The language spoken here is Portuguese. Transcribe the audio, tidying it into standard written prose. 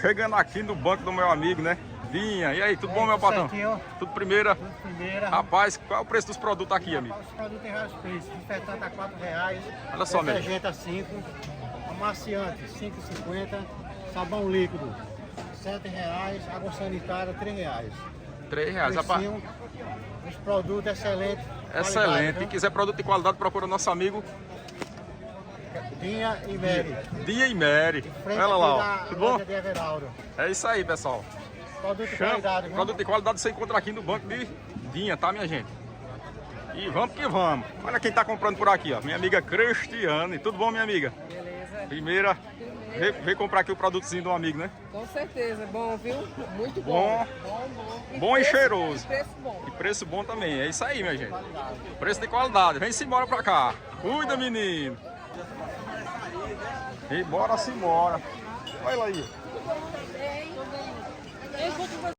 Chegando aqui no banco do meu amigo, né? Dinha. E aí, tudo bom, meu patrão? Certinho. Tudo primeira? Tudo primeira. Rapaz, qual é o preço dos produtos aqui, amigo? Os produtos têm vários preços. Desinfetante a R$4. Olha só, meu. Detergente a 5. Amaciante, R$5,50. Sabão líquido, R$7. Água sanitária, R$3. R$3, rapaz. Precinho. Os produtos excelentes. Excelente. Qualidade, Quem quiser produto de qualidade, procura nosso amigo Dinha e Mary. Dinha e Mary. Frente Olha lá, ó. aqui da Tudo bom? loja de Everaldo. É isso aí, pessoal. Produto de Chama. qualidade, viu? Produto de qualidade você encontra aqui no banco de Dinha, tá, minha gente? E vamos que vamos. Olha quem tá comprando por aqui, ó. Minha amiga Cristiane. Tudo bom, minha amiga? Beleza. Primeira, veio comprar aqui o produtozinho de um amigo, né? Com certeza, bom, viu? Muito Bom. bom. Bom e cheiroso. Preço bom. E preço bom também. É isso aí, minha gente. Preço de qualidade. Vem-se embora pra cá. Cuida, menino. E bora-se embora. Olha aí.